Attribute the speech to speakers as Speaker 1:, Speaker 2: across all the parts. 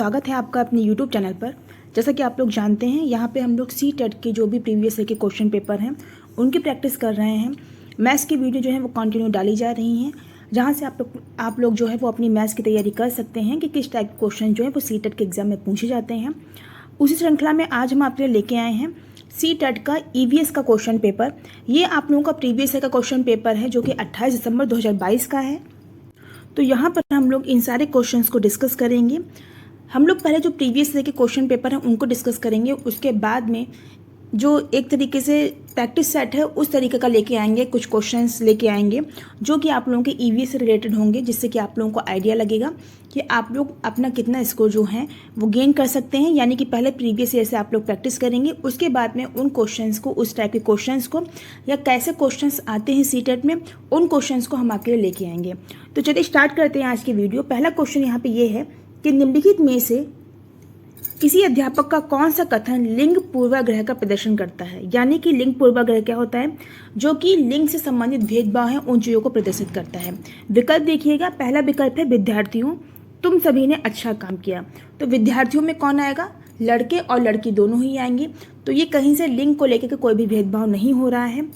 Speaker 1: स्वागत है आपका अपने YouTube चैनल पर। जैसा कि आप लोग जानते हैं, यहाँ पे हम लोग सी-टेट के जो भी प्रीवियस ईयर के क्वेश्चन पेपर हैं उनकी प्रैक्टिस कर रहे हैं। मैथ्स की वीडियो जो है वो कंटिन्यू डाली जा रही हैं, जहाँ से आप लोग जो है वो अपनी मैथ्स की तैयारी कर सकते हैं कि किस टाइप के क्वेश्चन जो है वो सी-टेट के एग्जाम में पूछे जाते हैं। उसी श्रृंखला में आज हम आपके लिए लेके आए हैं सी-टेट का EVS का क्वेश्चन पेपर। ये आप लोगों का प्रीवियस ईयर का क्वेश्चन पेपर है जो कि 28 दिसंबर 2022 का है। तो यहाँ पर हम लोग इन सारे क्वेश्चंस को डिस्कस करेंगे। हम लोग पहले जो प्रीवियस ईयर के क्वेश्चन पेपर हैं उनको डिस्कस करेंगे, उसके बाद में जो एक तरीके से प्रैक्टिस सेट है उस तरीके का लेके आएंगे, कुछ क्वेश्चंस लेके आएंगे जो कि आप लोगों के EVS से रिलेटेड होंगे, जिससे कि आप लोगों को आइडिया लगेगा कि आप लोग अपना कितना स्कोर जो है वो गेन कर सकते हैं। यानी कि पहले प्रीवियस ईयर से आप लोग प्रैक्टिस करेंगे, उसके बाद में उन क्वेश्चंस को, उस टाइप के क्वेश्चंस को या कैसे क्वेश्चंस आते हैं सी-टेट में, उन क्वेश्चंस को हम आपके लिए लेके आएंगे। तो चलिए स्टार्ट करते हैं आज की वीडियो। पहला क्वेश्चन यहाँ पे ये है कि निम्नलिखित में से किसी अध्यापक का कौन सा कथन लिंग पूर्वाग्रह का प्रदर्शन करता है। यानी कि लिंग पूर्वाग्रह क्या होता है? जो कि लिंग से संबंधित भेदभाव है उन चीज़ों को प्रदर्शित करता है। विकल्प देखिएगा, पहला विकल्प है विद्यार्थियों, तुम सभी ने अच्छा काम किया। तो विद्यार्थियों में कौन आएगा? लड़के और लड़की दोनों ही आएंगे। तो ये कहीं से लिंग को लेकर के कोई भी भेदभाव नहीं हो रहा है।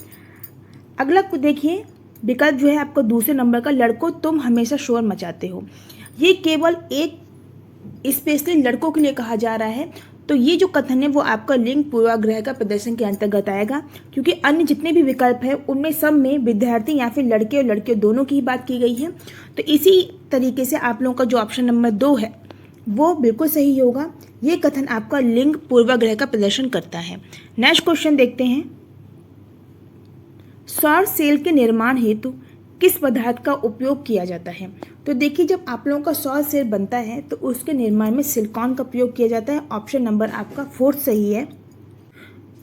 Speaker 1: अगला देखिए, विकल्प जो है आपको दूसरे नंबर का, लड़कों तुम हमेशा शोर मचाते हो। ये केवल एक स्पेशली लड़कों के लिए कहा जा रहा है। तो ये जो कथन है वो आपका लिंग पूर्वाग्रह का प्रदर्शन के अंतर्गत आएगा, क्योंकि अन्य जितने भी विकल्प है उनमें सब में विद्यार्थी या फिर लड़के और लड़कियों दोनों की ही बात की गई है। तो इसी तरीके से आप लोगों का जो ऑप्शन नंबर 2 है वो बिल्कुल सही होगा। ये कथन आपका लिंग पूर्वाग्रह का प्रदर्शन करता है। नेक्स्ट क्वेश्चन देखते हैं, सौर सेल के निर्माण हेतु किस पदार्थ का उपयोग किया जाता है। तो देखिए, जब आप लोगों का सौर सेल बनता है तो उसके निर्माण में सिलिकॉन का प्रयोग किया जाता है। ऑप्शन नंबर आपका 4 सही है।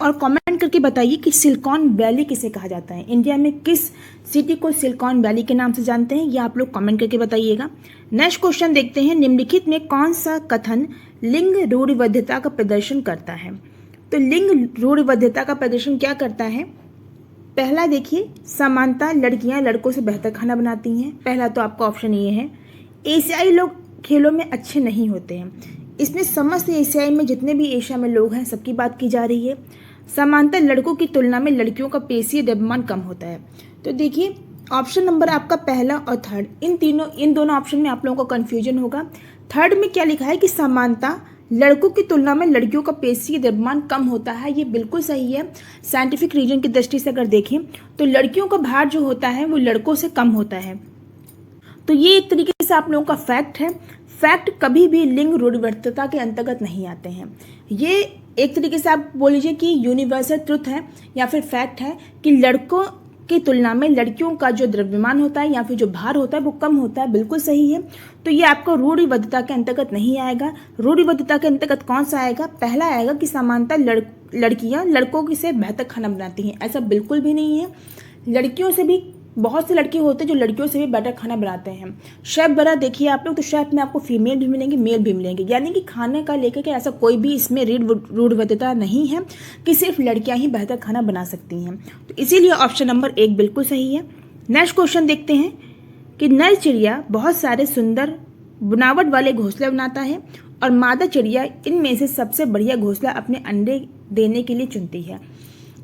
Speaker 1: और कमेंट करके बताइए कि सिलिकॉन वैली किसे कहा जाता है। इंडिया में किस सिटी को सिलिकॉन वैली के नाम से जानते हैं, ये आप लोग कमेंट करके बताइएगा। नेक्स्ट क्वेश्चन देखते हैं, निम्नलिखित में कौन सा कथन लिंग रूढ़िबद्धता का प्रदर्शन करता है। तो लिंग रूढ़िबद्धता का प्रदर्शन क्या करता है? पहला देखिए, समानता, लड़कियां लड़कों से बेहतर खाना बनाती हैं। पहला तो आपका ऑप्शन ये है। एशियाई लोग खेलों में अच्छे नहीं होते हैं। इसमें समस्त एशियाई में जितने भी एशिया में लोग हैं सबकी बात की जा रही है। समानता, लड़कों की तुलना में लड़कियों का पेशीय द्रव्यमान कम होता है। तो देखिए, ऑप्शन नंबर आपका पहला और थर्ड, इन दोनों ऑप्शन में आप लोगों को कन्फ्यूजन होगा। थर्ड में क्या लिखा है कि समानता, लड़कों की तुलना में लड़कियों का पेशीय द्रव्यमान कम होता है। ये बिल्कुल सही है। साइंटिफिक रीजन की दृष्टि से अगर देखें तो लड़कियों का भार जो होता है वो लड़कों से कम होता है। तो ये एक तरीके से आप लोगों का फैक्ट है। फैक्ट कभी भी लिंग रूढ़िबद्धता के अंतर्गत नहीं आते हैं। ये एक तरीके से आप बोल लीजिए कि यूनिवर्सल ट्रुथ है या फिर फैक्ट है कि लड़कों की तुलना में लड़कियों का जो द्रव्यमान होता है या फिर जो भार होता है वो कम होता है। बिल्कुल सही है। तो ये आपको रूढ़िबद्धता के अंतर्गत नहीं आएगा। रूढ़िबद्धता के अंतर्गत कौन सा आएगा? पहला आएगा कि समानता, लड़कियां लड़कों से बेहतर खाना बनाती हैं। ऐसा बिल्कुल भी नहीं है। लड़कियों से भी बहुत से लड़के होते हैं जो लड़कियों से भी बेटर खाना बनाते हैं। शेफ वगैरह देखिए आप लोग, तो शेफ में आपको फीमेल भी मिलेंगे, मेल भी मिलेंगे। यानी कि खाने का लेकर के ऐसा कोई भी इसमें रूढ़िबद्धता नहीं है कि सिर्फ लड़कियां ही बेहतर खाना बना सकती हैं। तो इसीलिए ऑप्शन नंबर 1 बिल्कुल सही है। नेक्स्ट क्वेश्चन देखते हैं कि नर चिड़िया बहुत सारे सुंदर बनावट वाले घोंसले बनाता है और मादा चिड़िया इनमें से सबसे बढ़िया घोंसला अपने अंडे देने के लिए चुनती है।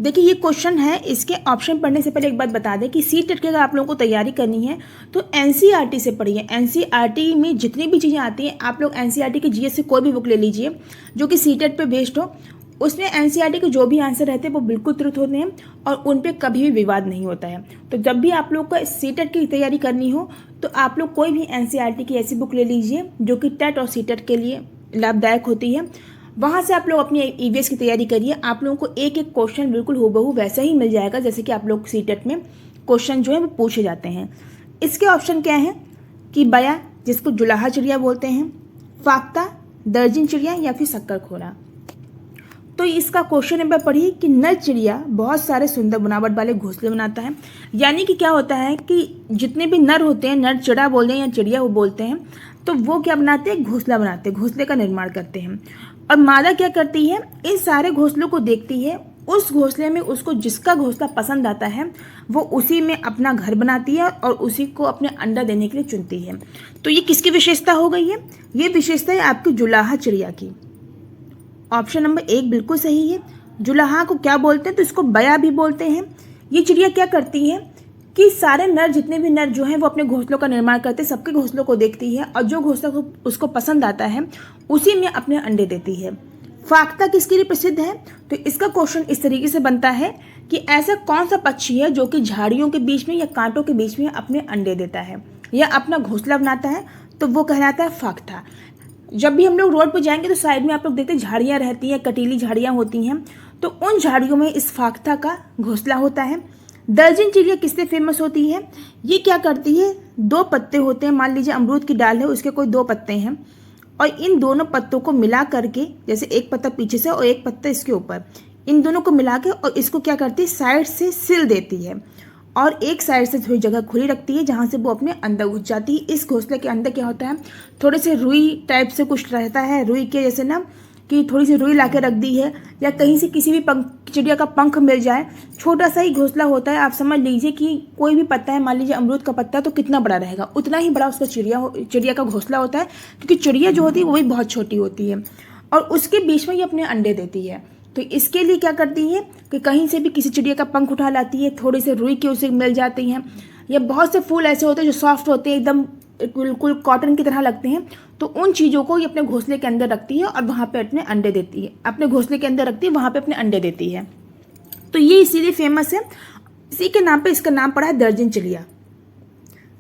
Speaker 1: देखिए, ये क्वेश्चन है। इसके ऑप्शन पढ़ने से पहले एक बात बता दें कि सी-टेट की अगर आप लोगों को तैयारी करनी है तो NCERT से पढ़िए। NCERT में जितनी भी चीज़ें आती हैं, आप लोग NCERT की GS से कोई भी बुक ले लीजिए जो कि सी-टेट पे बेस्ड हो। उसमें NCERT के जो भी आंसर रहते हैं वो बिल्कुल तुरंत होते हैं और उन पर कभी भी विवाद नहीं होता है। तो जब भी आप लोग को सी-टेट की तैयारी करनी हो तो आप लोग कोई भी NCERT की ऐसी बुक ले लीजिए जो कि टेट और सी-टेट के लिए लाभदायक होती है। वहाँ से आप लोग अपनी EVS की तैयारी करिए। आप लोगों को एक एक क्वेश्चन बिल्कुल हूबहू वैसा ही मिल जाएगा जैसे कि आप लोग सी-टेट में क्वेश्चन जो है वो पूछे जाते हैं। इसके ऑप्शन क्या हैं कि बया, जिसको जुलाहा चिड़िया बोलते हैं, फाख्ता, दर्जन चिड़िया या फिर शक्करखोरा। तो इसका क्वेश्चन नंबर पढ़िए कि नर चिड़िया बहुत सारे सुंदर बनावट वाले घोंसले बनाता है। यानी कि क्या होता है कि जितने भी नर होते हैं, नर चिड़ा बोलते हैं या चिड़िया वो बोलते हैं, तो वो क्या बनाते हैं? घोंसला बनाते हैं, घोंसले का निर्माण करते हैं। और मादा क्या करती है? इन सारे घोंसलों को देखती है, उस घोंसले में उसको जिसका घोंसला पसंद आता है वो उसी में अपना घर बनाती है और उसी को अपने अंडा देने के लिए चुनती है। तो ये किसकी विशेषता हो गई है? ये विशेषता है आपकी जुलाहा चिड़िया की। ऑप्शन नंबर 1 बिल्कुल सही है। जुलाहा को क्या बोलते हैं? तो इसको बया भी बोलते हैं। ये चिड़िया क्या करती है कि सारे नर, जितने भी नर जो हैं वो अपने घोंसलों का निर्माण करते हैं, सबके घोंसलों को देखती है और जो घोंसला उसको पसंद आता है उसी में अपने अंडे देती है। फाख्ता किसके लिए प्रसिद्ध है? तो इसका क्वेश्चन इस तरीके से बनता है कि ऐसा कौन सा पक्षी है जो कि झाड़ियों के बीच में या कांटों के बीच में अपने अंडे देता है या अपना घोंसला बनाता है? तो वो कहलाता है फाख्ता। जब भी हम लोग रोड पर जाएंगे तो साइड में आप लोग देखते हैं झाड़ियाँ रहती हैं, कटीली झाड़ियाँ होती हैं, तो उन झाड़ियों में इस फाख्ता का घोंसला होता है। दर्जन चिड़िया किससे फेमस होती है? ये क्या करती है, 2 पत्ते होते हैं, मान लीजिए अमरूद की डाल है, उसके कोई 2 पत्ते हैं और इन दोनों पत्तों को मिला करके, जैसे एक पत्ता पीछे से और एक पत्ता इसके ऊपर, इन दोनों को मिला के और इसको क्या करती है, साइड से सिल देती है और एक साइड से थोड़ी जगह खुली रखती है जहाँ से वो अपने अंदर घुस जाती है। इस घोंसले के अंदर क्या होता है, थोड़े से रुई टाइप से कुछ रहता है, रुई के जैसे ना कि थोड़ी सी रुई ला के रख दी है या कहीं से किसी भी चिड़िया का पंख मिल जाए, छोटा सा ही घोंसला होता है। आप समझ लीजिए कि कोई भी पत्ता है, मान लीजिए अमरूद का पत्ता, तो कितना बड़ा रहेगा, उतना ही बड़ा उसका चिड़िया का घोंसला होता है, क्योंकि चिड़िया जो होती है वो भी बहुत छोटी होती है और उसके बीच में ये अपने अंडे देती है। तो इसके लिए क्या करती है कि कहीं से भी किसी चिड़िया का पंख उठा लाती है, थोड़ी से रुई के उसे मिल जाती हैं, या बहुत से फूल ऐसे होते हैं जो सॉफ्ट होते हैं, एकदम बिल्कुल कॉटन की तरह लगते हैं, तो उन चीज़ों को ये अपने घोंसले के अंदर रखती है और वहाँ पे अपने अंडे देती है, अपने घोंसले के अंदर रखती है, वहाँ पे अपने अंडे देती है। तो ये इसीलिए फेमस है, इसी के नाम पे इसका नाम पड़ा है दर्जन चिड़िया।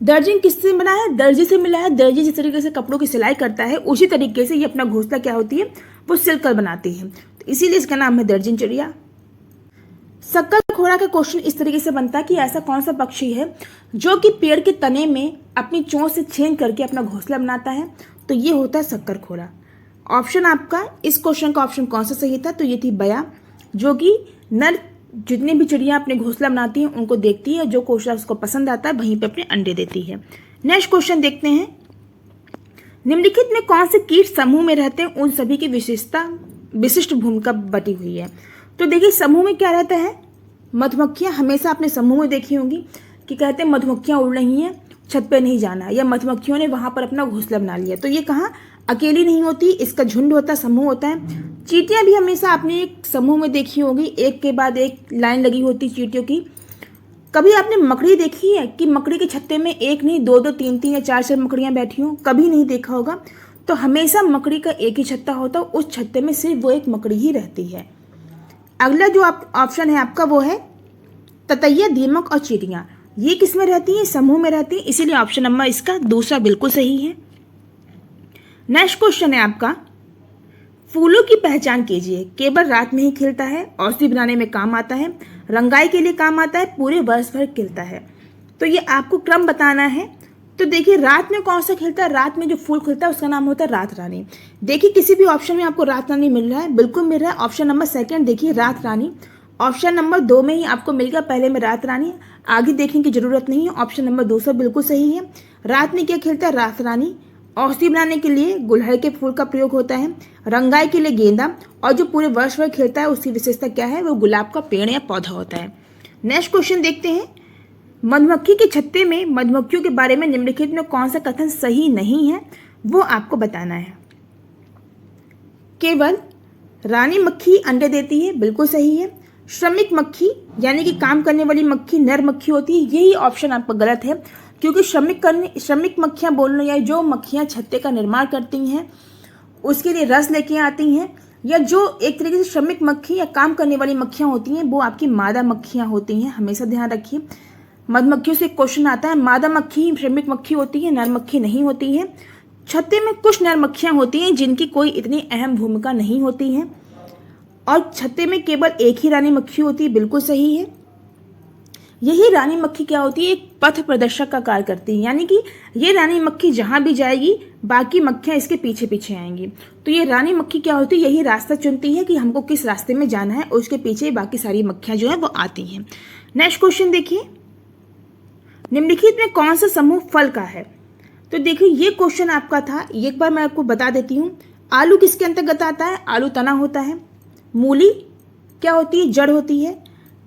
Speaker 1: दर्जन किससे बना है? दर्जी से मिला है। दर्जी जिस तरीके से कपड़ों की सिलाई करता है उसी तरीके से ये अपना घोंसला क्या होती है, वो सिलकर बनाती है, तो इसीलिए इसका नाम है दर्जन चिड़िया। शक्कर खोरा का क्वेश्चन इस तरीके से बनता है कि ऐसा कौन सा पक्षी है जो कि पेड़ के तने में अपनी चोंच से छेद करके अपना घोंसला बनाता है? तो ये होता है शक्कर खोरा। ऑप्शन आपका, इस क्वेश्चन का ऑप्शन कौन सा सही था? तो ये थी बया, जो कि नर जितनी भी चिड़िया अपने घोंसला बनाती हैं उनको देखती है, जो घोंसला उसको पसंद आता है वहीं पे अपने अंडे देती है। नेक्स्ट क्वेश्चन देखते हैं, निम्नलिखित में कौन से कीट समूह में रहते हैं, उन सभी की विशिष्ट भूमिका बटी हुई है? तो देखिए समूह में क्या रहता है, मधुमक्खियां हमेशा अपने समूह में देखी होंगी कि कहते हैं मधुमक्खियां उड़ रही हैं, छत पे नहीं जाना, या मधुमक्खियों ने वहां पर अपना घोंसला बना लिया। तो ये कहाँ अकेली नहीं होती, इसका झुंड होता है, समूह होता है। चींटियां भी हमेशा अपने एक समूह में देखी होगी, एक के बाद एक लाइन लगी होती चींटियों की। कभी आपने मकड़ी देखी है कि मकड़ी के छत्ते में एक नहीं 2-2, 3-3 या 4-4 मकड़ियां बैठी हों? कभी नहीं देखा होगा। तो हमेशा मकड़ी का एक ही छत्ता होता है, उस छत्ते में सिर्फ वो एक मकड़ी ही रहती है। अगला जो ऑप्शन है आपका वो है ततैया, दीमक और चींटियां। ये किस में रहती हैं? समूह में रहती हैं, इसीलिए ऑप्शन नंबर इसका दूसरा बिल्कुल सही है। नेक्स्ट क्वेश्चन है आपका, फूलों की पहचान कीजिए। केवल रात में ही खिलता है, औषधि बनाने में काम आता है, रंगाई के लिए काम आता है, पूरे वर्ष भर खिलता है। तो ये आपको क्रम बताना है। तो देखिए रात में कौन सा खिलता है, रात में जो फूल खिलता है उसका नाम होता है रात रानी। देखिए किसी भी ऑप्शन में आपको रात रानी मिल रहा है, बिल्कुल मिल रहा है। ऑप्शन नंबर 2 देखिए रात रानी, ऑप्शन नंबर 2 में ही आपको मिल गया, पहले में रात रानी, आगे देखने की जरूरत नहीं है। ऑप्शन नंबर 2 बिल्कुल सही है। रात में क्या खिलता है? रात रानी। औषधि बनाने के लिए गुड़हल के फूल का प्रयोग होता है, रंगाई के लिए गेंदा, और जो पूरे वर्ष भर खिलता है उसकी विशेषता क्या है? वो गुलाब का पेड़ या पौधा होता है। नेक्स्ट क्वेश्चन देखते हैं, मधुमक्खी के छत्ते में मधुमक्खियों के बारे में निम्नलिखित में कौन सा कथन सही नहीं है, वो आपको बताना है। केवल रानी मक्खी अंडे देती है, बिल्कुल सही है। श्रमिक मक्खी यानी कि काम करने वाली मक्खी नर मक्खी होती है, यही ऑप्शन आपका गलत है, क्योंकि श्रमिक मक्खियां बोलना या जो मक्खियां छत्ते का निर्माण करती हैं उसके लिए रस लेके आती हैं, या जो एक तरीके से श्रमिक मक्खी या काम करने वाली मक्खियां होती हैं वो आपकी मादा मक्खियां होती हैं। हमेशा ध्यान रखिए, मधुमक्खियों से क्वेश्चन आता है, मादा मक्खी श्रमिक मक्खी होती है, नर मक्खी नहीं होती है। छत्ते में कुछ नर मक्खियां होती हैं जिनकी कोई इतनी अहम भूमिका नहीं होती है, और छत्ते में केवल एक ही रानी मक्खी होती है, बिल्कुल सही है। यही रानी मक्खी क्या होती है? एक पथ प्रदर्शक का कार्य करती है, यानी कि ये रानी मक्खी जहां भी जाएगी बाकी मक्खियां इसके पीछे पीछे आएंगी। तो ये रानी मक्खी क्या होती है? यही रास्ता चुनती है कि हमको किस रास्ते में जाना है, और उसके पीछे बाकी सारी मक्खियां जो है वो आती हैं। नेक्स्ट क्वेश्चन देखिए, निम्नलिखित में कौन सा समूह फल का है? तो देखिए ये क्वेश्चन आपका था, एक बार मैं आपको बता देती हूँ। आलू किसके अंतर्गत आता है? आलू तना होता है। मूली क्या होती है, जड़ होती है।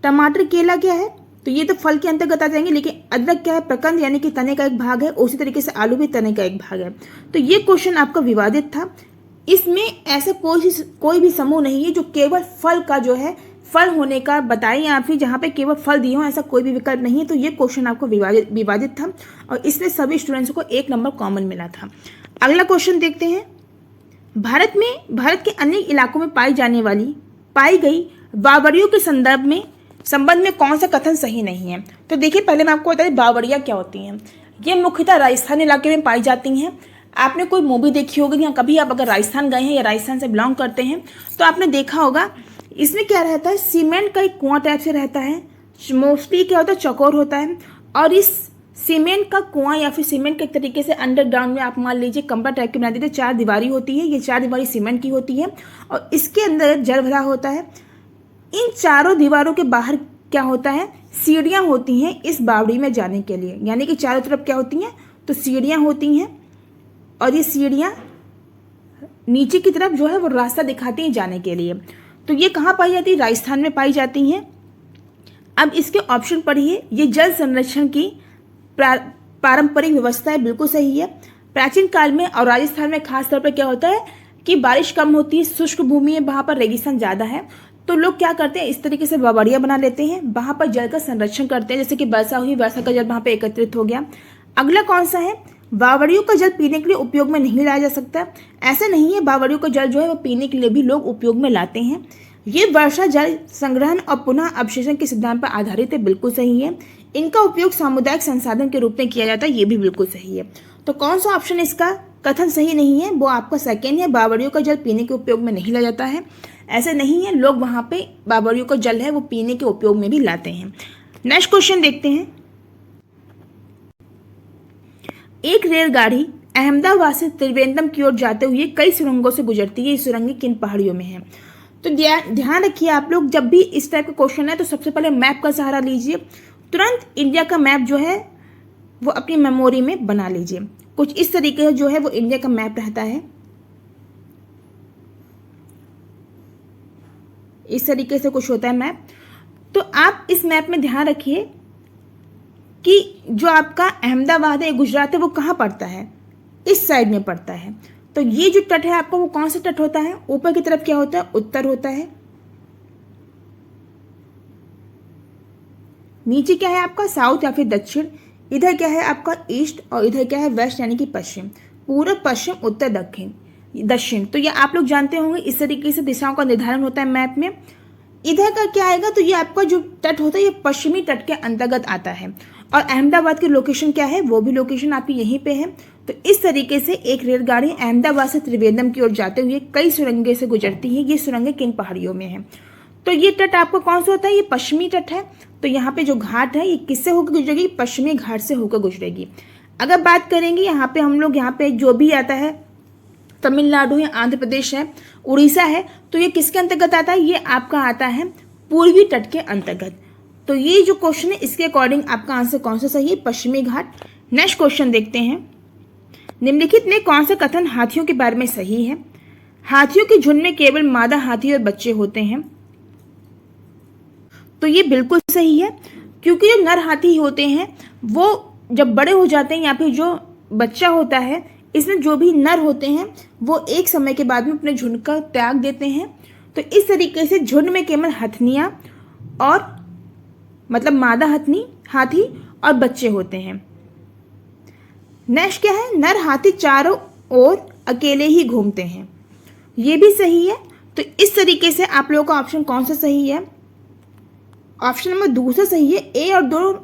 Speaker 1: टमाटर केला क्या है, तो ये तो फल के अंतर्गत आ जाएंगे, लेकिन अदरक क्या है, प्रकंद यानी कि तने का एक भाग है। उसी तरीके से आलू भी तने का एक भाग है। तो ये क्वेश्चन आपका विवादित था। इसमें ऐसा कोई भी समूह नहीं है जो केवल फल का जो है फल होने का बताए, या फिर जहाँ पे केवल फल दिए हो, ऐसा कोई भी विकल्प नहीं है। तो ये क्वेश्चन आपको विवादित था और इसमें सभी स्टूडेंट्स को 1 नंबर कॉमन मिला था। अगला क्वेश्चन देखते हैं। भारत के अन्य इलाकों में पाई गई बावड़ियों के संबंध में कौन सा कथन सही नहीं है। तो देखिए, पहले मैं आपको बता दें बावड़ियाँ क्या होती हैं। ये मुख्यतः राजस्थान इलाके में पाई जाती हैं। आपने कोई मूवी देखी होगी, या कभी आप अगर राजस्थान गए हैं या राजस्थान से बिलोंग करते हैं तो आपने देखा होगा, इसमें क्या रहता है, सीमेंट का एक कुआं टाइप से रहता है। मोस्टली क्या होता है, चौकोर होता है। और इस सीमेंट का कुआं या फिर सीमेंट के तरीके से अंडरग्राउंड में आप मान लीजिए कमरा टाइप की बना देते, 4 दीवारी होती है। ये 4 दीवारी सीमेंट की होती है और इसके अंदर जल भरा होता है। इन चारों दीवारों के बाहर क्या होता है, सीढ़ियाँ होती हैं इस बावड़ी में जाने के लिए। यानी कि चारों तरफ क्या होती हैं, तो सीढ़ियाँ होती हैं और ये सीढ़ियाँ नीचे की तरफ जो है वो रास्ता दिखाती हैं जाने के लिए। तो ये कहाँ पाई जाती है, राजस्थान में पाई जाती हैं। अब इसके ऑप्शन पढ़िए। ये जल संरक्षण की पारंपरिक व्यवस्था है, बिल्कुल सही है। प्राचीन काल में और राजस्थान में खास तौर पर क्या होता है कि बारिश कम होती है, शुष्क भूमि है, वहाँ पर रेगिस्तान ज़्यादा है। तो लोग क्या करते हैं, इस तरीके से बावड़ियाँ बना लेते हैं, वहाँ पर जल का संरक्षण करते हैं। जैसे कि वर्षा हुई, वर्षा का जल वहाँ पर एकत्रित हो गया। अगला कौन सा है, बावड़ियों का जल पीने के लिए उपयोग में नहीं लाया जा सकता। ऐसा नहीं है, बावड़ियों का जल जो है वो पीने के लिए भी लोग उपयोग में लाते हैं। ये वर्षा जल संग्रहण और पुनः अवशोषण के सिद्धांत पर आधारित है, बिल्कुल सही है। इनका उपयोग सामुदायिक संसाधन के रूप में किया जाता है, ये भी बिल्कुल सही है। तो कौन सा ऑप्शन इसका कथन सही नहीं है, वो आपका सेकेंड है, बावड़ियों का जल पीने के उपयोग में नहीं लाया जाता है। ऐसे नहीं है, लोग वहाँ पे बावड़ियों का जल है वो पीने के उपयोग में भी लाते हैं। नेक्स्ट क्वेश्चन देखते हैं। एक रेलगाड़ी अहमदाबाद से त्रिवेंद्रम की ओर जाते हुए कई सुरंगों से गुजरती है। ये सुरंगें किन पहाड़ियों में हैं? तो ध्यान रखिए आप लोग, जब भी इस टाइप का क्वेश्चन है तो सबसे पहले मैप का सहारा लीजिए। तुरंत इंडिया का मैप जो है वो अपनी मेमोरी में बना लीजिए। कुछ इस तरीके से जो है वो इंडिया का मैप रहता है, इस तरीके से कुछ होता है मैप। तो आप इस मैप में ध्यान रखिए कि जो आपका अहमदाबाद है, गुजरात है, वो कहाँ पड़ता है, इस साइड में पड़ता है। तो ये जो तट है आपका वो कौन सा तट होता है, ऊपर की तरफ क्या होता है, उत्तर होता है। नीचे क्या है आपका, साउथ या फिर दक्षिण। इधर क्या है आपका, ईस्ट, और इधर क्या है, वेस्ट यानी कि पश्चिम। पूर्व, पश्चिम, उत्तर, दक्षिण। तो ये आप लोग जानते होंगे, इस तरीके से दिशाओं का निर्धारण होता है मैप में। इधर का क्या आएगा, तो ये आपका जो तट होता है ये पश्चिमी तट के अंतर्गत आता है। और अहमदाबाद की लोकेशन क्या है, वो भी लोकेशन आपकी यहीं पे है। तो इस तरीके से एक रेलगाड़ी अहमदाबाद से त्रिवेंद्रम की ओर जाते हुए कई सुरंगें से गुजरती है। ये सुरंगें किन पहाड़ियों में है? तो ये तट आपका कौन सा होता है, ये पश्चिमी तट है। तो यहाँ पे जो घाट है ये किससे होकर गुजरेगी, पश्चिमी घाट से होकर गुजरेगी। अगर बात करेंगे यहाँ पे हम लोग, यहाँ पे जो भी आता है, तमिलनाडु है, आंध्र प्रदेश है, उड़ीसा है, तो ये किसके अंतर्गत आता है, ये आपका आता है पूर्वी तट के अंतर्गत। तो ये जो क्वेश्चन है इसके अकॉर्डिंग आपका आंसर कौन सा सही है, पश्चिमी घाट। नेक्स्ट क्वेश्चन देखते हैं। निम्नलिखित में कौन सा कथन हाथियों के बारे में सही है? हाथियों के झुंड में केवल मादा हाथी और बच्चे होते हैं। तो ये बिल्कुल सही है, क्योंकि जो नर हाथी होते हैं वो जब बड़े हो जाते हैं, या फिर जो बच्चा होता है इसमें जो भी नर होते हैं वो एक समय के बाद में अपने झुंड का त्याग देते हैं। तो इस तरीके से झुंड में केवल हथनियाँ और मतलब मादा हाथी और बच्चे होते हैं। नेक्स्ट क्या है, नर हाथी चारों ओर अकेले ही घूमते हैं। ये भी सही है। तो इस तरीके से आप लोगों का ऑप्शन कौन सा सही है, ऑप्शन नंबर दूसरा सही है। ए और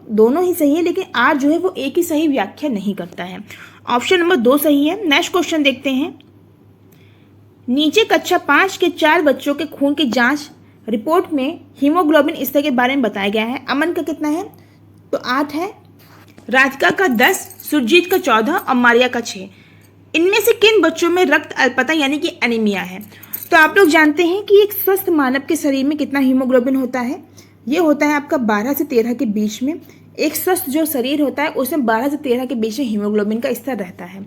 Speaker 1: दोनों ही सही है, लेकिन आर जो है वो एक ही सही व्याख्या नहीं करता है। ऑप्शन नंबर 2 सही है। नेक्स्ट क्वेश्चन देखते हैं। नीचे कक्षा 5 के 4 बच्चों के खून की जांच रिपोर्ट में हीमोग्लोबिन स्तर के बारे में बताया गया है। अमन का कितना है, तो 8 है, राधिका का 10, सुरजीत का 14 और मारिया का 6। इनमें से किन बच्चों में रक्त अल्पता यानी कि एनीमिया है? तो आप लोग जानते हैं कि एक स्वस्थ मानव के शरीर में कितना हीमोग्लोबिन होता है, ये होता है आपका 12 से 13 के बीच में। एक स्वस्थ जो शरीर होता है उसमें 12 से 13 के बीच में हीमोग्लोबिन का स्तर रहता है।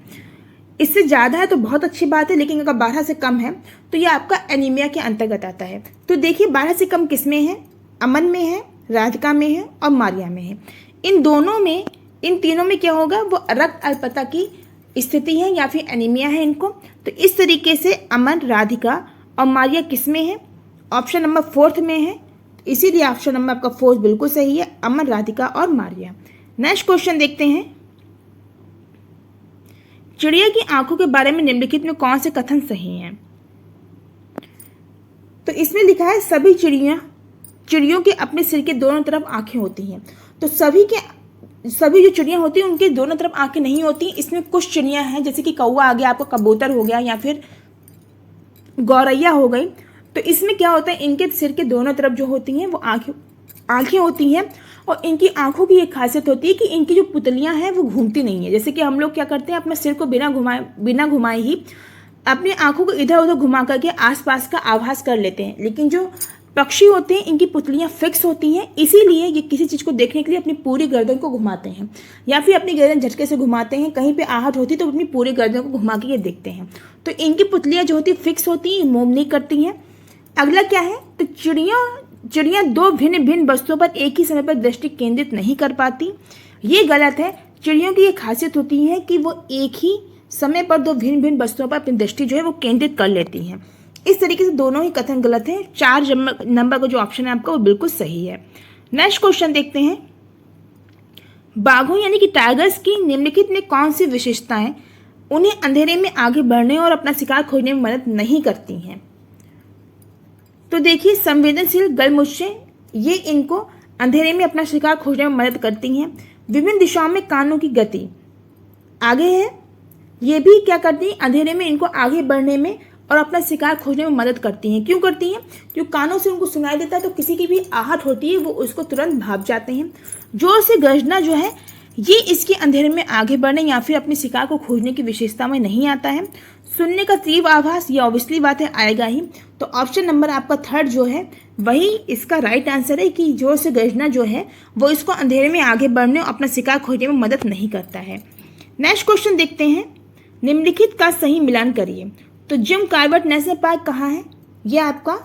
Speaker 1: इससे ज़्यादा है तो बहुत अच्छी बात है, लेकिन अगर 12 से कम है तो ये आपका एनीमिया के अंतर्गत आता है। तो देखिए 12 से कम किस में है, अमन में है, राधिका में है और मारिया में है। इन दोनों में, इन तीनों में क्या होगा, वो रक्त अल्पता की स्थिति है या फिर एनीमिया है इनको। तो इस तरीके से अमन, राधिका और मारिया किस में है, ऑप्शन नंबर 4 में है। इसीलिए ऑप्शन नंबर आपका 4 बिल्कुल सही है, अमन, राधिका और मारिया। नेक्स्ट क्वेश्चन देखते हैं, चिड़िया की आंखों के बारे में निम्नलिखित में कौन से कथन सही हैं। तो इसमें लिखा है सभी चिड़ियों के अपने सिर के दोनों तरफ आंखें होती हैं। तो सभी जो चिड़ियाँ होती हैं उनके दोनों तरफ आंखें नहीं होती। इसमें कुछ चिड़ियाँ हैं जैसे कि कौवा आ गया, आपका कबूतर हो गया या फिर गौरैया हो गई। तो इसमें क्या होता है, इनके सिर के दोनों तरफ जो होती हैं वो आंखें होती हैं। और इनकी आंखों की एक खासियत होती है कि इनकी जो पुतलियां हैं वो घूमती नहीं है। जैसे कि हम लोग क्या करते हैं, अपने सिर को बिना घुमाए ही अपनी आंखों को इधर उधर घुमा करके आसपास का आभास कर लेते हैं। लेकिन जो पक्षी होते हैं इनकी पुतलियां फिक्स होती हैं, इसीलिए ये किसी चीज़ को देखने के लिए अपनी पूरी गर्दन को घुमाते हैं या फिर अपनी गर्दन झटके से घुमाते हैं। कहीं पे आहट होती तो अपनी पूरी गर्दन को घुमा के ये देखते हैं। तो इनकी पुतलियां जो होती फिक्स होती हैं, मूव नहीं करती हैं। अगला क्या है, तो चिड़ियाँ दो भिन्न भिन्न वस्तुओं पर एक ही समय पर दृष्टि केंद्रित नहीं कर पाती। ये गलत है। चिड़ियों की ये खासियत होती है कि वो एक ही समय पर दो भिन्न भिन्न वस्तुओं पर अपनी दृष्टि जो है वो केंद्रित कर लेती हैं। इस तरीके से दोनों ही कथन गलत है। 4 नंबर का जो ऑप्शन है आपका वो बिल्कुल सही है। नेक्स्ट क्वेश्चन देखते हैं, बाघों यानी कि टाइगर्स की निम्नलिखित में कौन सी विशेषताएं उन्हें अंधेरे में आगे बढ़ने और अपना शिकार खोजने में मदद नहीं करती हैं। तो देखिए संवेदनशील गलमुच्छे, ये इनको अंधेरे में अपना शिकार खोजने में मदद करती हैं। विभिन्न दिशाओं में कानों की गति आगे है, ये भी क्या करती हैं, अंधेरे में इनको आगे बढ़ने में और अपना शिकार खोजने में मदद करती हैं। क्यों करती हैं, क्योंकि कानों से उनको सुनाई देता है तो किसी की भी आहट होती है वो उसको तुरंत भाप जाते हैं। जोर से गर्जना जो है ये इसके अंधेरे में आगे बढ़ने या फिर अपने शिकार को खोजने की विशेषता में नहीं आता है। सुनने का तीव्र आभास, ये ऑब्वियसली बात है आएगा ही। तो ऑप्शन नंबर आपका 3 जो है वही इसका राइट आंसर है कि जोर से गर्जना जो है वो इसको अंधेरे में आगे बढ़ने और अपना शिकार खोजने में मदद नहीं करता है। नेक्स्ट क्वेश्चन देखते हैं, निम्नलिखित का सही मिलान करिए। तो जिम कॉर्बेट नेशनल पार्क कहाँ है, यह आपका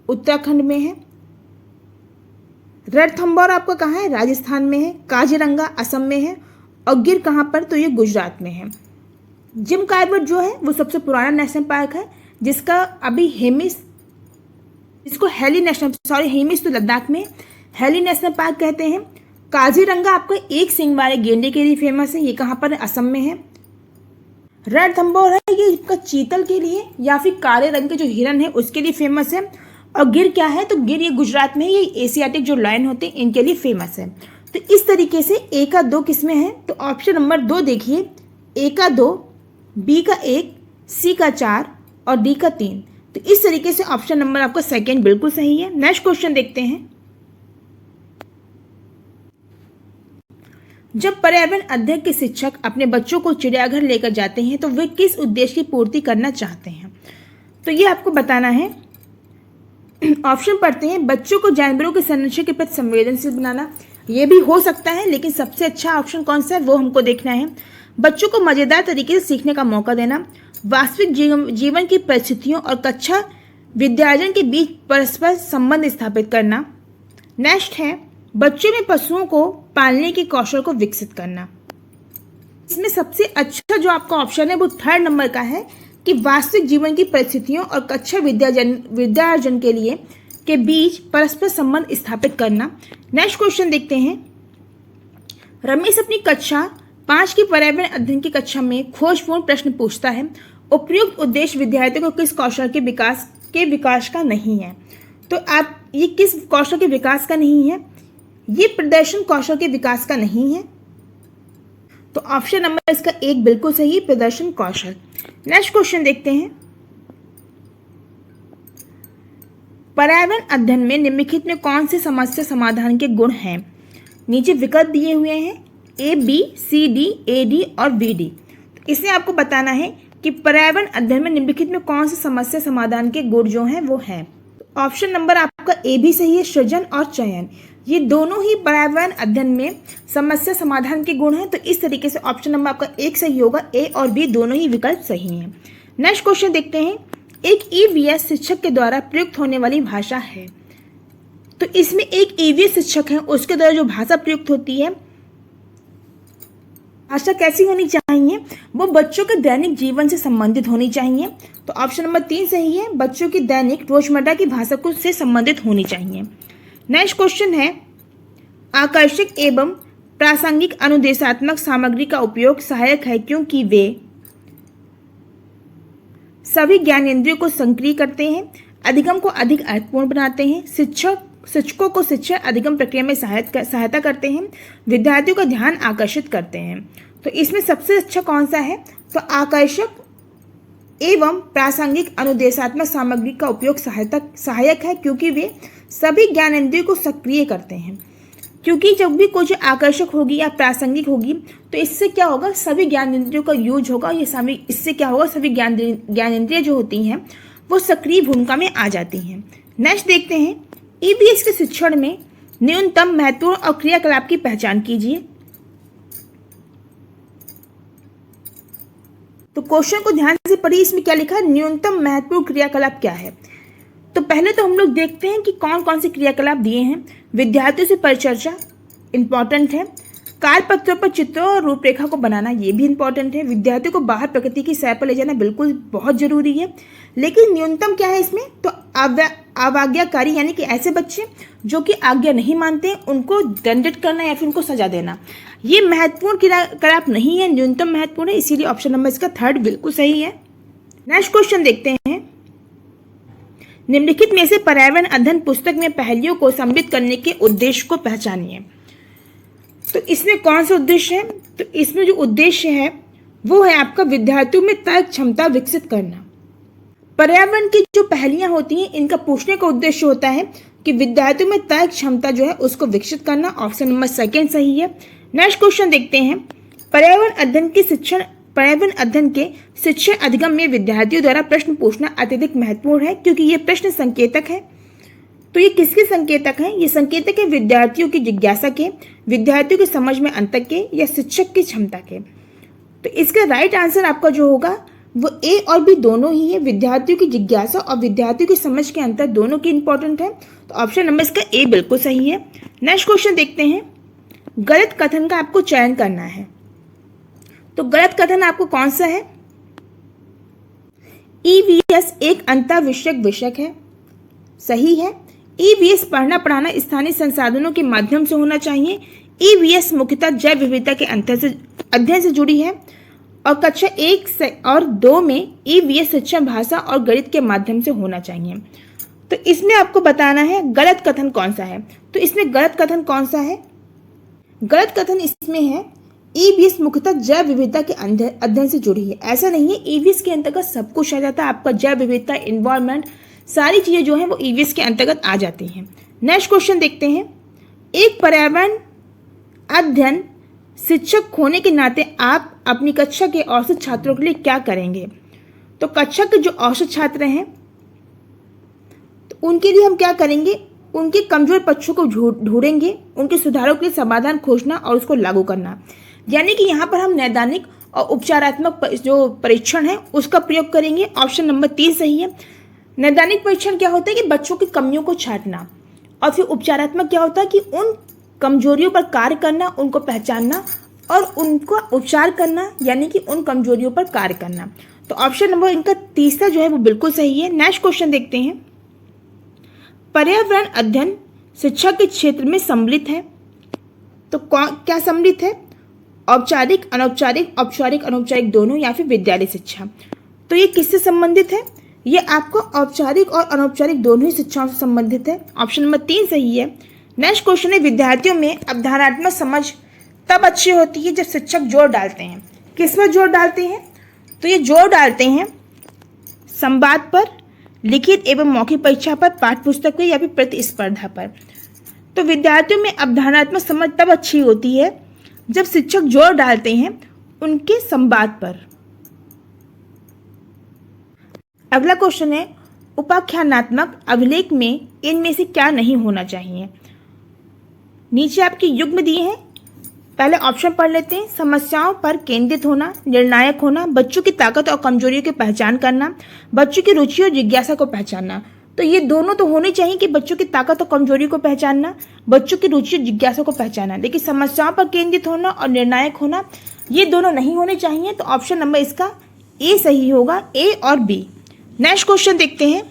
Speaker 1: उत्तराखंड में है। रणथंभौर आपका कहाँ है, राजस्थान में है। काजीरंगा असम में है और गिर कहाँ पर, तो ये गुजरात में है। जिम कॉर्बेट जो है वो सबसे पुराना नेशनल पार्क है जिसका अभी हेमिस तो लद्दाख में हेली नेशनल पार्क कहते हैं। काजीरंगा आपको एक सींग वाले गेंडे के लिए फेमस है, ये कहाँ पर है, असम में है। रणथंभौर है ये इसका चीतल के लिए या फिर काले रंग के जो हिरन है उसके लिए फेमस है। और गिर क्या है, तो गिर ये गुजरात में है, ये एशियाटिक जो लायन होते हैं इनके लिए फेमस है। तो इस तरीके से ए का 2 किसमें है, तो ऑप्शन नंबर 2 देखिए, ए का 2, बी का 1, सी का 4 और डी का 3। तो इस तरीके से ऑप्शन नंबर आपका 2 बिल्कुल सही है। नेक्स्ट क्वेश्चन देखते हैं, जब पर्यावरण अध्ययन के शिक्षक अपने बच्चों को चिड़ियाघर लेकर जाते हैं तो वे किस उद्देश्य की पूर्ति करना चाहते हैं। तो ये आपको बताना है। ऑप्शन पढ़ते हैं, बच्चों को जानवरों के संरक्षण के प्रति संवेदनशील बनाना, ये भी हो सकता है लेकिन सबसे अच्छा ऑप्शन कौन सा है वो हमको देखना है। बच्चों को मजेदार तरीके से सीखने का मौका देना, वास्तविक जीवन की परिस्थितियों और कक्षा विद्यार्जन के बीच परस्पर संबंध स्थापित करना। नेक्स्ट है, बच्चों में पशुओं को पालने के कौशल को विकसित करना। इसमें सबसे अच्छा जो आपका ऑप्शन है वो 3rd नंबर का है कि वास्तविक जीवन की परिस्थितियों और कक्षा विद्यार्जन के बीच परस्पर संबंध स्थापित करना। नेक्स्ट क्वेश्चन देखते हैं, रमेश अपनी कक्षा 5 की पर्यावरण अध्ययन की कक्षा में खोजपूर्ण प्रश्न पूछता है। उपयुक्त उद्देश्य विद्यार्थियों को किस कौशल के विकास का नहीं है। तो आप ये किस कौशल के विकास का नहीं है, ये प्रदर्शन कौशल के विकास का नहीं है। तो ऑप्शन नंबर इसका 1 बिल्कुल सही है, प्रदर्शन कौशल। नेक्स्ट क्वेश्चन देखते हैं, पर्यावरण अध्ययन में निम्नलिखित में कौन से समस्या समाधान के गुण हैं। नीचे विकल्प दिए हुए हैं A, B, C, D, A, D और B, D। इसे आपको बताना है कि पर्यावरण अध्ययन में निम्नलिखित में कौन से समस्या समाधान के गुण जो हैं वो हैं। ऑप्शन नंबर आपका आपका ए भी सही है, सृजन और चयन। ये दोनों ही पर्यावरण अध्ययन में समस्या समाधान के गुण हैं। तो इस तरीके से ऑप्शन नंबर आपका एक सही होगा, ए और बी दोनों ही विकल्प सही हैं। नेक्स्ट क्वेश्चन देखते हैं, एक ईवीएस शिक्षक के द्वारा प्रयुक्त होने वाली भाषा है। तो इसमें एक ईवीएस शिक्षक है, उसके द्वारा जो भाषा प्रयुक्त होती है, भाषा कैसी होनी चाहिए, वो बच्चों के दैनिक जीवन से संबंधित होनी चाहिए। तो ऑप्शन नंबर 3 सही है, बच्चों की दैनिक रोजमर्रा की भाषा को से संबंधित होनी चाहिए। नेक्स्ट क्वेश्चन है, आकर्षक एवं प्रासंगिक अनुदेशात्मक सामग्री का उपयोग सहायक है क्योंकि वे सभी ज्ञानेंद्रियों को सक्रिय करते हैं, अधिगम को अधिक अर्थपूर्ण बनाते हैं, शिक्षकों को शिक्षा अधिगम प्रक्रिया में सहायता करते हैं, विद्यार्थियों का ध्यान आकर्षित करते हैं। तो इसमें सबसे अच्छा कौन सा है, तो आकर्षक एवं प्रासंगिक अनुदेशात्मक सामग्री का उपयोग सहायक है क्योंकि वे सभी ज्ञानेंद्रियों को सक्रिय करते हैं। क्योंकि जब भी कुछ आकर्षक होगी या प्रासंगिक होगी तो इससे क्या होगा, सभी ज्ञानेंद्रियों का यूज होगा। इससे क्या होगा, सभी ज्ञानेंद्रियां जो होती हैं वो सक्रिय भूमिका में आ जाती हैं। नेक्स्ट देखते हैं, ईवीएस के शिक्षण में न्यूनतम महत्वपूर्ण और क्रियाकलाप की पहचान कीजिए। तो क्वेश्चन को ध्यान से पढ़िए, इसमें क्या लिखा है, न्यूनतम महत्वपूर्ण क्रियाकलाप क्या है। तो पहले तो हम लोग देखते हैं कि कौन कौन से क्रियाकलाप दिए हैं। विद्यार्थियों से परिचर्चा इंपॉर्टेंट है, कार्यपत्रों पर चित्रों और रूपरेखा को बनाना ये भी इंपॉर्टेंट है, विद्यार्थियों को बाहर प्रकृति की सैर पर ले जाना बिल्कुल बहुत जरूरी है। लेकिन न्यूनतम क्या है इसमें, तो अवाज्ञाकारी यानी कि ऐसे बच्चे जो कि आज्ञा नहीं मानते उनको दंडित करना या फिर उनको सजा देना, ये महत्वपूर्ण क्रियाकलाप नहीं है, न्यूनतम महत्वपूर्ण है, इसीलिए ऑप्शन नंबर इसका 3 बिल्कुल सही है। नेक्स्ट क्वेश्चन देखते हैं, निम्नलिखित में से पर्यावरण अध्ययन पुस्तक में पहेलियों को सम्मिलित करने के उद्देश्य को पहचानिए। तो इसमें कौन सा उद्देश्य है, तो इसमें जो उद्देश्य है वो है आपका विद्यार्थियों में तर्क क्षमता विकसित करना। पर्यावरण की जो पहेलियां होती हैं इनका पूछने का उद्देश्य होता है कि विद्यार्थियों में तर्क क्षमता जो है उसको विकसित करना। ऑप्शन नंबर 2 सही है। नेक्स्ट क्वेश्चन देखते हैं, पर्यावरण अध्ययन के शिक्षण अधिगम में विद्यार्थियों द्वारा प्रश्न पूछना अत्यधिक महत्वपूर्ण है क्योंकि ये प्रश्न संकेतक है। तो ये किसके संकेतक हैं, ये संकेतक है विद्यार्थियों की जिज्ञासा के, विद्यार्थियों की समझ में अंतर के या शिक्षक की क्षमता के। तो इसका राइट आंसर आपका जो होगा वो ए और बी दोनों ही है, विद्यार्थियों की जिज्ञासा और विद्यार्थियों की समझ के अंतर दोनों की इंपॉर्टेंट है। तो ऑप्शन नंबर इसका ए बिल्कुल सही है। नेक्स्ट क्वेश्चन देखते हैं, गलत कथन का आपको चयन करना है। तो गलत कथन आपको कौन सा है, ईवीएस एक अंतर विषयक विषय है, सही है। ईवीएस पढ़ना पढ़ाना स्थानीय संसाधनों के माध्यम से होना चाहिए। ईवीएस मुख्यतः जैव विविधता के अध्ययन से जुड़ी है और कक्षा 1 और 2 में ईवीएस शिक्षण भाषा और गणित के माध्यम से होना चाहिए। तो इसमें आपको बताना है गलत कथन कौन सा है। तो इसमें गलत कथन कौन सा है, गलत कथन इसमें है ईवीएस मुख्यतः जैव विविधता के अध्ययन से जुड़ी है। ऐसा नहीं है, ईवीएस के अंतर्गत सब कुछ आ जाता है, आपका जैव विविधता, एनवायरनमेंट, सारी चीजें जो हैं वो ईवीएस के अंतर्गत आ जाती हैं। नेक्स्ट क्वेश्चन देखते हैं, एक पर्यावरण अध्ययन शिक्षक होने के नाते आप अपनी कक्षा के औसत छात्रों के लिए क्या करेंगे। तो कक्षा के जो औसत छात्र हैं तो उनके लिए हम क्या करेंगे, उनके कमजोर पक्षों को ढूंढेंगे, उनके सुधारों के लिए समाधान खोजना और उसको लागू करना। यानी कि यहाँ पर हम नैदानिक और उपचारात्मक जो परीक्षण है उसका प्रयोग करेंगे। ऑप्शन नंबर 3 सही है। नैदानिक परीक्षण क्या होता है कि बच्चों की कमियों को छांटना, और फिर उपचारात्मक क्या होता है कि उन कमजोरियों पर कार्य करना, उनको पहचानना और उनको उपचार करना, यानी कि उन कमजोरियों पर कार्य करना। तो ऑप्शन नंबर इनका 3 जो है वो बिल्कुल सही है। नेक्स्ट क्वेश्चन देखते हैं, पर्यावरण अध्ययन शिक्षा के क्षेत्र में सम्मिलित है। तो क्या सम्मिलित है, औपचारिक अनौपचारिक, औपचारिक अनौपचारिक दोनों, या फिर विद्यालय शिक्षा। तो ये किससे संबंधित है, ये आपको औपचारिक और अनौपचारिक दोनों ही शिक्षाओं से संबंधित है। ऑप्शन नंबर 3 सही है। नेक्स्ट क्वेश्चन है, विद्यार्थियों में अवधारणात्मक समझ तब अच्छी होती है जब शिक्षक जोर डालते हैं। किस पर जोर डालते हैं, तो ये जोर डालते हैं संवाद पर, लिखित एवं मौखिक परीक्षा पर, पाठ्य पुस्तक पर या फिर प्रतिस्पर्धा पर। तो विद्यार्थियों में अवधारणात्मक समझ तब अच्छी होती है जब शिक्षक जोर डालते हैं उनके संवाद पर। अगला क्वेश्चन है, उपाख्यानात्मक अभिलेख में इनमें से क्या नहीं होना चाहिए? नीचे आपके युग्म दिए हैं, पहले ऑप्शन पढ़ लेते हैं। समस्याओं पर केंद्रित होना, निर्णायक होना, बच्चों की ताकत और कमजोरियों की पहचान करना, बच्चों की रुचि और जिज्ञासा को पहचानना। तो ये दोनों तो होने चाहिए कि बच्चों की ताकत और कमजोरी को पहचानना, बच्चों की रुचि और जिज्ञासा को पहचानना। लेकिन समस्याओं पर केंद्रित होना और निर्णायक होना ये दोनों नहीं होने चाहिए। तो ऑप्शन नंबर इसका ए सही होगा, ए और बी। नेक्स्ट क्वेश्चन देखते हैं।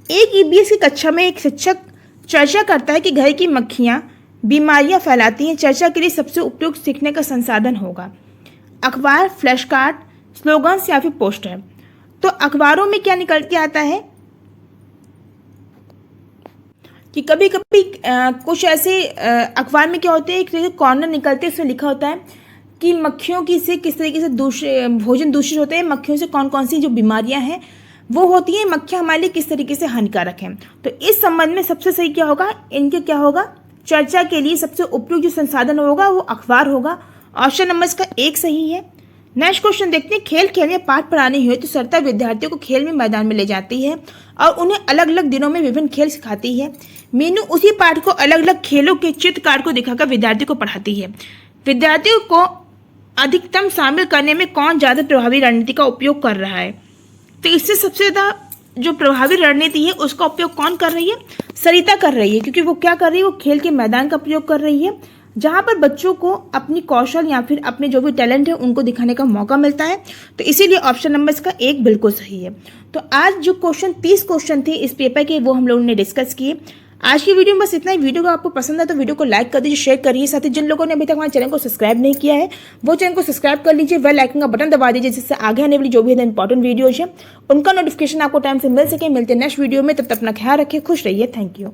Speaker 1: एक ईबीएस की कक्षा में एक शिक्षक चर्चा करता है कि घर की मक्खियां बीमारियां फैलाती हैं। चर्चा के लिए सबसे उपयुक्त सीखने का संसाधन होगा अखबार, फ्लैश कार्ड, स्लोगन्स या फिर पोस्टर। तो अखबारों में क्या निकल के आता है कि कभी कभी कुछ ऐसे अखबार में क्या होते हैं, एक कॉर्नर निकलते हैं, उसमें लिखा होता है कि मक्खियों की से किस तरीके से भोजन दूषित होते हैं, मक्खियों से कौन कौन सी जो बीमारियां हैं वो होती हैं, मक्खियां हमारे लिए किस तरीके से हानिकारक हैं। तो इस संबंध में सबसे सही क्या होगा, इनके क्या होगा, चर्चा के लिए सबसे उपयुक्त जो संसाधन होगा वो अखबार होगा। ऑप्शन नंबर इसका एक सही है। नेक्स्ट क्वेश्चन देखते हैं। खेल खेल या पाठ पढ़ाने हुए तो सरता विद्यार्थियों को खेल में मैदान में ले जाती है और उन्हें अलग अलग दिनों में विभिन्न खेल सिखाती है। मीनू उसी पाठ को अलग अलग खेलों के चित्रकार को दिखाकर विद्यार्थियों को पढ़ाती है। विद्यार्थियों को अधिकतम शामिल करने में कौन ज़्यादा प्रभावी रणनीति का उपयोग कर रहा है? तो इससे सबसे ज़्यादा जो प्रभावी रणनीति है उसका उपयोग कौन कर रही है? सरिता कर रही है, क्योंकि वो क्या कर रही है, वो खेल के मैदान का प्रयोग कर रही है, जहाँ पर बच्चों को अपनी कौशल या फिर अपने जो भी टैलेंट है उनको दिखाने का मौका मिलता है। तो इसीलिए ऑप्शन नंबर इसका एक बिल्कुल सही है। तो आज जो 30 क्वेश्चन थे इस पेपर के वो हम लोगों ने डिस्कस किए। आज की वीडियो में बस इतना ही। वीडियो को आपको पसंद है तो वीडियो को लाइक कर दीजिए, शेयर करिए। साथ ही जिन लोगों ने अभी तक हमारे चैनल को सब्सक्राइब नहीं किया है वो चैनल को सब्सक्राइब कर लीजिए, बेल आइकन का बटन दबा दीजिए, जिससे आगे आने वाली जो भी इंपॉर्टेंट वीडियोज है उनका नोटिफिकेशन आपको टाइम से मिल सके। मिलते हैं नेक्स्ट वीडियो में, तब तक अपना ख्याल रखिए, खुश रहिए। Thank you.